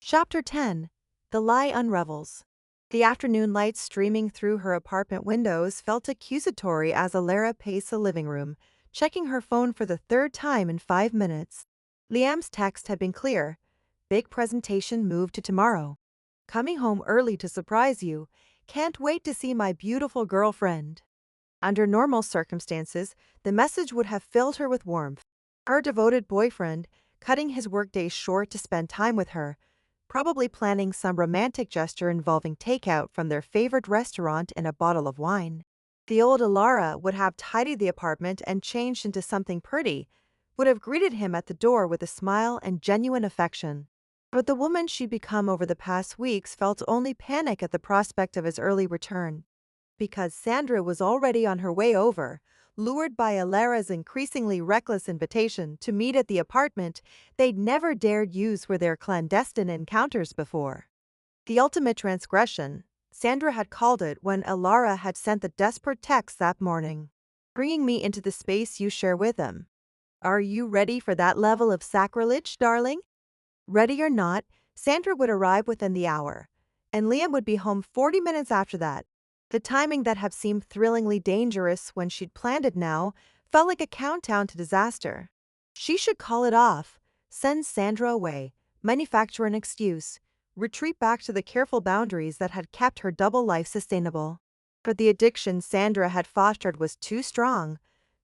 Chapter 10. The Lie Unravels. The afternoon light streaming through her apartment windows felt accusatory as Alara paced the living room, checking her phone for the third time in 5 minutes. Liam's text had been clear. Big presentation moved to tomorrow. Coming home early to surprise you. Can't wait to see my beautiful girlfriend. Under normal circumstances, the message would have filled her with warmth. Her devoted boyfriend, cutting his workdays short to spend time with her, probably planning some romantic gesture involving takeout from their favorite restaurant and a bottle of wine. The old Alara would have tidied the apartment and changed into something pretty, would have greeted him at the door with a smile and genuine affection. But the woman she'd become over the past weeks felt only panic at the prospect of his early return. Because Sandra was already on her way over, lured by Alara's increasingly reckless invitation to meet at the apartment they'd never dared use for their clandestine encounters before. The ultimate transgression, Sandra had called it when Alara had sent the desperate text that morning. Bringing me into the space you share with him. Are you ready for that level of sacrilege, darling? Ready or not, Sandra would arrive within the hour, and Liam would be home 40 minutes after that. The timing that had seemed thrillingly dangerous when she'd planned it now felt like a countdown to disaster. She should call it off, send Sandra away, manufacture an excuse, retreat back to the careful boundaries that had kept her double life sustainable. But the addiction Sandra had fostered was too strong,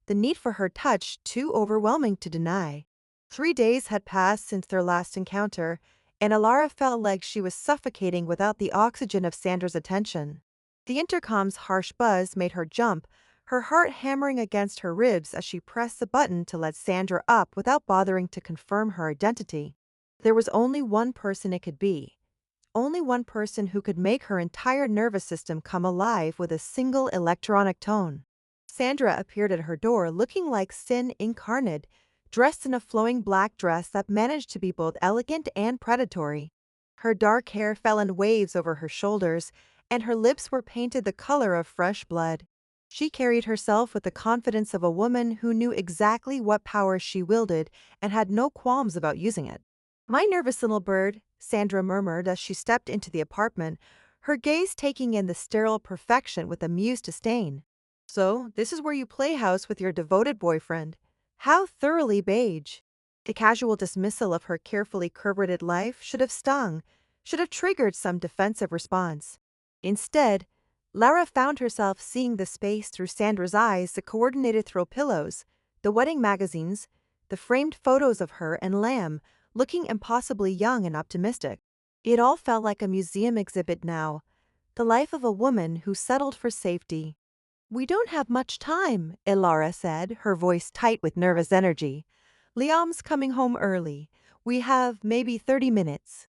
the need for her touch too overwhelming to deny. 3 days had passed since their last encounter, and Alara felt like she was suffocating without the oxygen of Sandra's attention. The intercom's harsh buzz made her jump, her heart hammering against her ribs as she pressed the button to let Sandra up without bothering to confirm her identity. There was only one person it could be. Only one person who could make her entire nervous system come alive with a single electronic tone. Sandra appeared at her door looking like sin incarnate, dressed in a flowing black dress that managed to be both elegant and predatory. Her dark hair fell in waves over her shoulders, and her lips were painted the color of fresh blood. She carried herself with the confidence of a woman who knew exactly what power she wielded and had no qualms about using it. "My nervous little bird," Sandra murmured as she stepped into the apartment, her gaze taking in the sterile perfection with amused disdain. "So, this is where you play house with your devoted boyfriend. How thoroughly beige." The casual dismissal of her carefully curated life should have stung, should have triggered some defensive response. Instead, Lara found herself seeing the space through Sandra's eyes, the coordinated throw pillows, the wedding magazines, the framed photos of her and Lamb, looking impossibly young and optimistic. It all felt like a museum exhibit now, the life of a woman who settled for safety. "We don't have much time," Ilara said, her voice tight with nervous energy. "Liam's coming home early. We have maybe 30 minutes.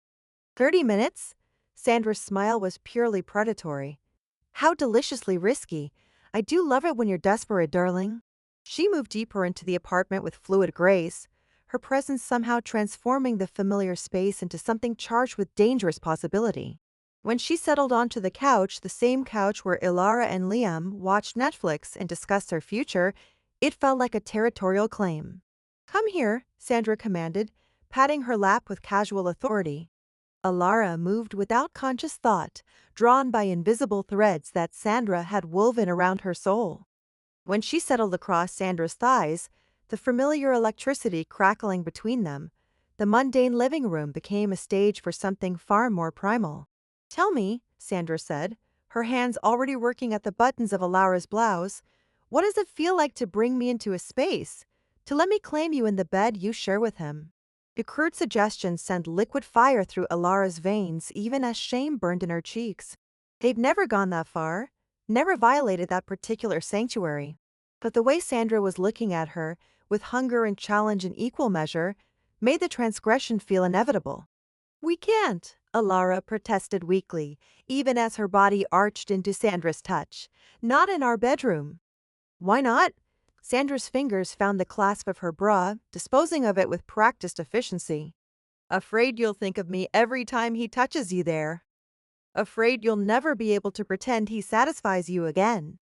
30 minutes? Sandra's smile was purely predatory. "How deliciously risky. I do love it when you're desperate, darling." She moved deeper into the apartment with fluid grace, her presence somehow transforming the familiar space into something charged with dangerous possibility. When she settled onto the couch, the same couch where Ilara and Liam watched Netflix and discussed their future, it felt like a territorial claim. "Come here," Sandra commanded, patting her lap with casual authority. Alara moved without conscious thought, drawn by invisible threads that Sandra had woven around her soul. When she settled across Sandra's thighs, the familiar electricity crackling between them, the mundane living room became a stage for something far more primal. "Tell me," Sandra said, her hands already working at the buttons of Alara's blouse, "what does it feel like to bring me into a space, to let me claim you in the bed you share with him?" The crude suggestion sent liquid fire through Alara's veins even as shame burned in her cheeks. They'd never gone that far, never violated that particular sanctuary. But the way Sandra was looking at her, with hunger and challenge in equal measure, made the transgression feel inevitable. "We can't," Alara protested weakly, even as her body arched into Sandra's touch. "Not in our bedroom." "Why not?" Sandra's fingers found the clasp of her bra, disposing of it with practiced efficiency. "Afraid you'll think of me every time he touches you there. Afraid you'll never be able to pretend he satisfies you again."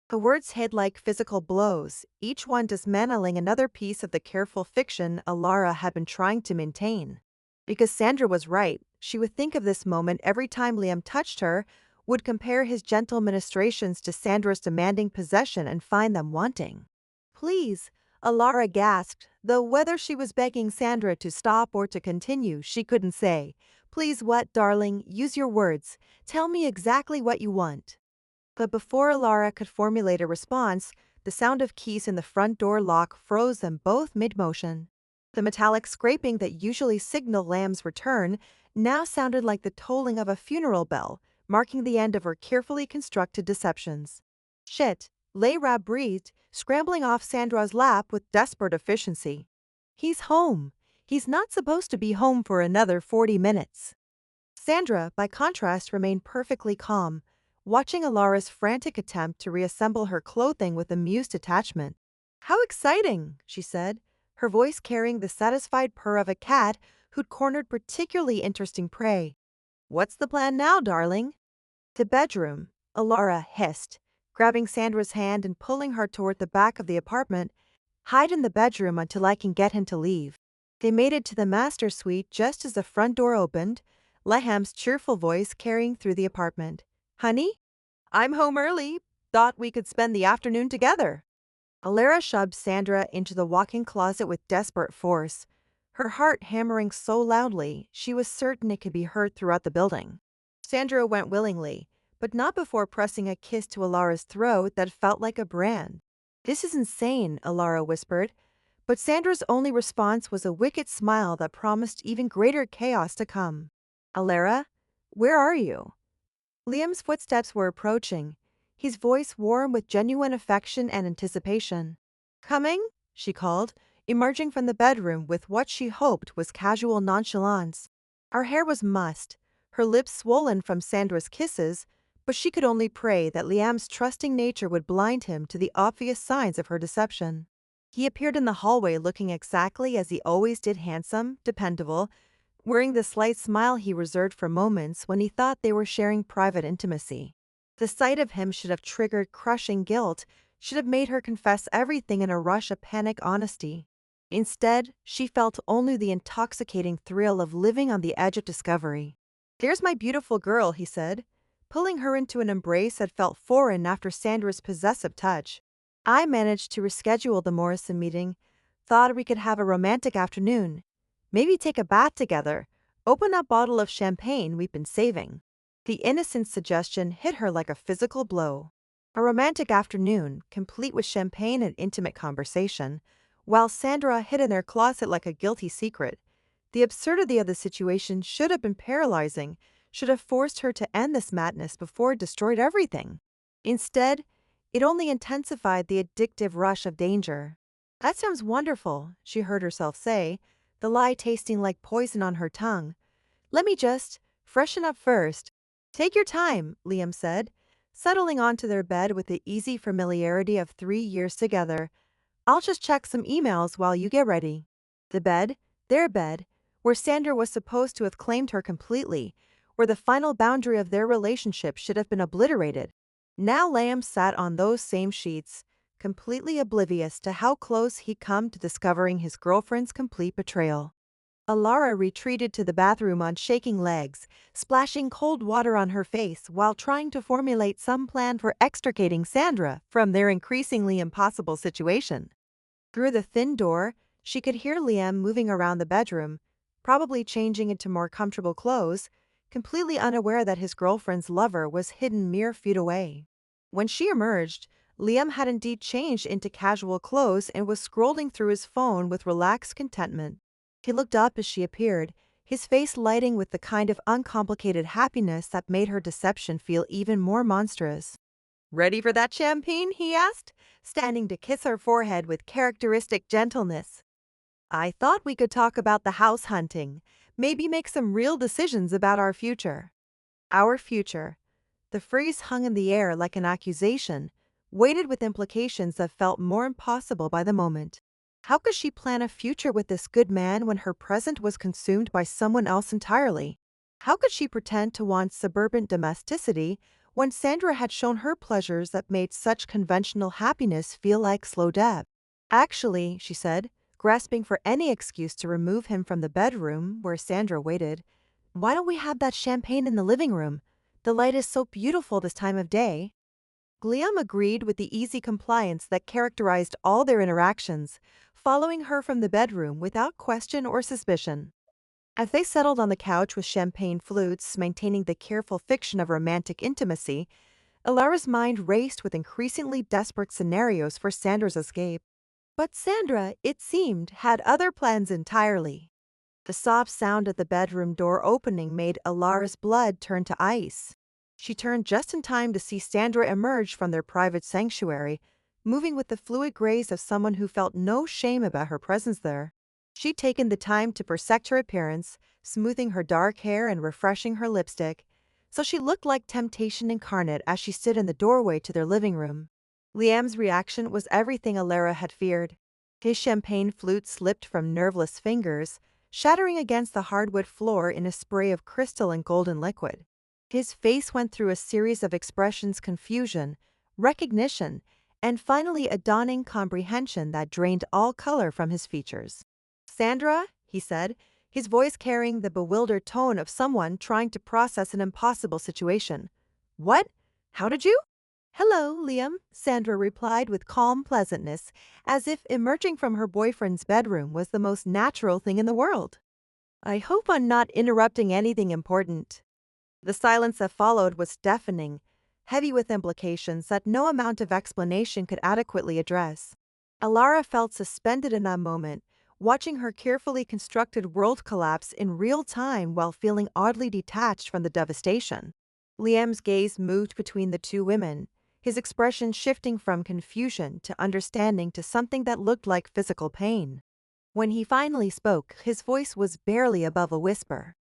The words hit like physical blows, each one dismantling another piece of the careful fiction Alara had been trying to maintain. Because Sandra was right, she would think of this moment every time Liam touched her, would compare his gentle ministrations to Sandra's demanding possession and find them wanting. Please, Alara gasped, though whether she was begging Sandra to stop or to continue, she couldn't say. Please what, darling? Use your words. Tell me exactly what you want. But before Alara could formulate a response, the sound of keys in the front door lock froze them both mid-motion. The metallic scraping that usually signaled Lamb's return now sounded like the tolling of a funeral bell, marking the end of her carefully constructed deceptions. Shit, Layra breathed, scrambling off Sandra's lap with desperate efficiency. He's home. He's not supposed to be home for another 40 minutes. Sandra, by contrast, remained perfectly calm, watching Alara's frantic attempt to reassemble her clothing with amused detachment. How exciting, she said, her voice carrying the satisfied purr of a cat who'd cornered particularly interesting prey. What's the plan now, darling? The bedroom, Alara hissed, grabbing Sandra's hand and pulling her toward the back of the apartment. Hide in the bedroom until I can get him to leave. They made it to the master suite just as the front door opened, Leham's cheerful voice carrying through the apartment. Honey? I'm home early. Thought we could spend the afternoon together. Alara shoved Sandra into the walk-in closet with desperate force, her heart hammering so loudly she was certain it could be heard throughout the building. Sandra went willingly, but not before pressing a kiss to Alara's throat that felt like a brand. This is insane, Alara whispered, but Sandra's only response was a wicked smile that promised even greater chaos to come. Alara, where are you? Liam's footsteps were approaching, his voice warm with genuine affection and anticipation. Coming? She called, emerging from the bedroom with what she hoped was casual nonchalance. Her hair was mussed, her lips swollen from Sandra's kisses, but she could only pray that Liam's trusting nature would blind him to the obvious signs of her deception. He appeared in the hallway looking exactly as he always did, handsome, dependable, wearing the slight smile he reserved for moments when he thought they were sharing private intimacy. The sight of him should have triggered crushing guilt, should have made her confess everything in a rush of panic honesty. Instead, she felt only the intoxicating thrill of living on the edge of discovery. There's my beautiful girl, he said, pulling her into an embrace that felt foreign after Sandra's possessive touch. I managed to reschedule the Morrison meeting, thought we could have a romantic afternoon. Maybe take a bath together, open that bottle of champagne we've been saving. The innocent suggestion hit her like a physical blow. A romantic afternoon, complete with champagne and intimate conversation, while Sandra hid in their closet like a guilty secret. The absurdity of the situation should have been paralyzing, should have forced her to end this madness before it destroyed everything. Instead, it only intensified the addictive rush of danger. That sounds wonderful, she heard herself say, the lie tasting like poison on her tongue. Let me just freshen up first. Take your time, Liam said, settling onto their bed with the easy familiarity of 3 years together. I'll just check some emails while you get ready. The bed, their bed, where Sandra was supposed to have claimed her completely, where the final boundary of their relationship should have been obliterated. Now Liam sat on those same sheets, completely oblivious to how close he'd come to discovering his girlfriend's complete betrayal. Alara retreated to the bathroom on shaking legs, splashing cold water on her face while trying to formulate some plan for extricating Sandra from their increasingly impossible situation. Through the thin door, she could hear Liam moving around the bedroom, probably changing into more comfortable clothes, completely unaware that his girlfriend's lover was hidden mere feet away. When she emerged, Liam had indeed changed into casual clothes and was scrolling through his phone with relaxed contentment. He looked up as she appeared, his face lighting with the kind of uncomplicated happiness that made her deception feel even more monstrous. Ready for that champagne? He asked, standing to kiss her forehead with characteristic gentleness. I thought we could talk about the house hunting, maybe make some real decisions about our future. Our future. The phrase hung in the air like an accusation, weighted with implications that felt more impossible by the moment. How could she plan a future with this good man when her present was consumed by someone else entirely? How could she pretend to want suburban domesticity when Sandra had shown her pleasures that made such conventional happiness feel like slow death? Actually, she said, grasping for any excuse to remove him from the bedroom where Sandra waited, Why don't we have that champagne in the living room? The light is so beautiful this time of day. Liam agreed with the easy compliance that characterized all their interactions, following her from the bedroom without question or suspicion. As they settled on the couch with champagne flutes, maintaining the careful fiction of romantic intimacy, Alara's mind raced with increasingly desperate scenarios for Sandra's escape. But Sandra, it seemed, had other plans entirely. The soft sound of the bedroom door opening made Alara's blood turn to ice. She turned just in time to see Sandra emerge from their private sanctuary, moving with the fluid grace of someone who felt no shame about her presence there. She'd taken the time to perfect her appearance, smoothing her dark hair and refreshing her lipstick, so she looked like temptation incarnate as she stood in the doorway to their living room. Liam's reaction was everything Alara had feared. His champagne flute slipped from nerveless fingers, shattering against the hardwood floor in a spray of crystal and golden liquid. His face went through a series of expressions: confusion, recognition, and finally a dawning comprehension that drained all color from his features. "Sandra," he said, his voice carrying the bewildered tone of someone trying to process an impossible situation. "What? How did you?" "Hello, Liam," Sandra replied with calm pleasantness, as if emerging from her boyfriend's bedroom was the most natural thing in the world. "I hope I'm not interrupting anything important." The silence that followed was deafening, heavy with implications that no amount of explanation could adequately address. Alara felt suspended in that moment, watching her carefully constructed world collapse in real time while feeling oddly detached from the devastation. Liam's gaze moved between the two women, his expression shifting from confusion to understanding to something that looked like physical pain. When he finally spoke, his voice was barely above a whisper.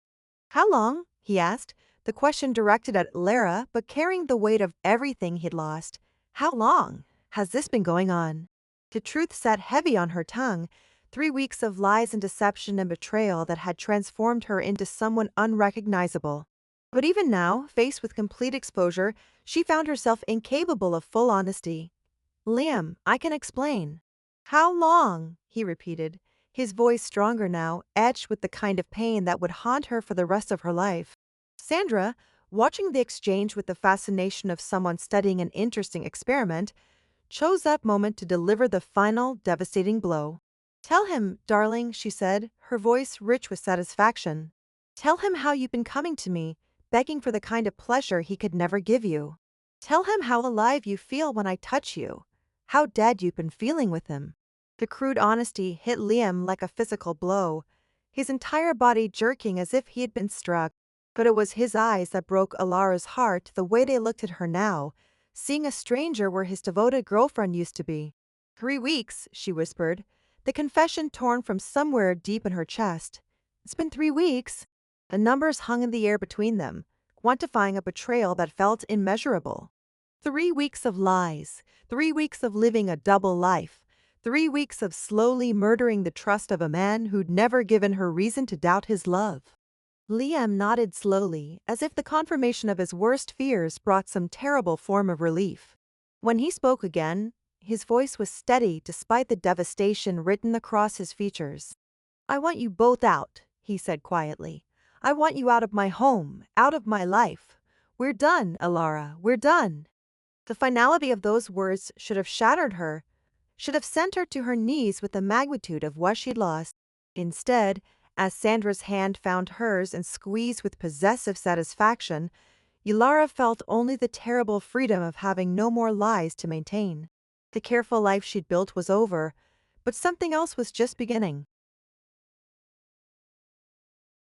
"How long?" he asked, the question directed at Lara but carrying the weight of everything he'd lost. "How long has this been going on?" The truth sat heavy on her tongue, 3 weeks of lies and deception and betrayal that had transformed her into someone unrecognizable. But even now, faced with complete exposure, she found herself incapable of full honesty. "Liam, I can explain." "How long?" he repeated, his voice stronger now, etched with the kind of pain that would haunt her for the rest of her life. Sandra, watching the exchange with the fascination of someone studying an interesting experiment, chose that moment to deliver the final, devastating blow. "Tell him, darling," she said, her voice rich with satisfaction. "Tell him how you've been coming to me, begging for the kind of pleasure he could never give you. Tell him how alive you feel when I touch you, how dead you've been feeling with him." The crude honesty hit Liam like a physical blow, his entire body jerking as if he had been struck. But it was his eyes that broke Alara's heart, the way they looked at her now, seeing a stranger where his devoted girlfriend used to be. "3 weeks," she whispered, the confession torn from somewhere deep in her chest. "It's been 3 weeks." The numbers hung in the air between them, quantifying a betrayal that felt immeasurable. 3 weeks of lies, 3 weeks of living a double life, 3 weeks of slowly murdering the trust of a man who'd never given her reason to doubt his love. Liam nodded slowly, as if the confirmation of his worst fears brought some terrible form of relief. When he spoke again, his voice was steady despite the devastation written across his features. "I want you both out," he said quietly. "I want you out of my home, out of my life. We're done, Alara, we're done." The finality of those words should have shattered her, should have sent her to her knees with the magnitude of what she'd lost. Instead, as Sandra's hand found hers and squeezed with possessive satisfaction, Alara felt only the terrible freedom of having no more lies to maintain. The careful life she'd built was over, but something else was just beginning.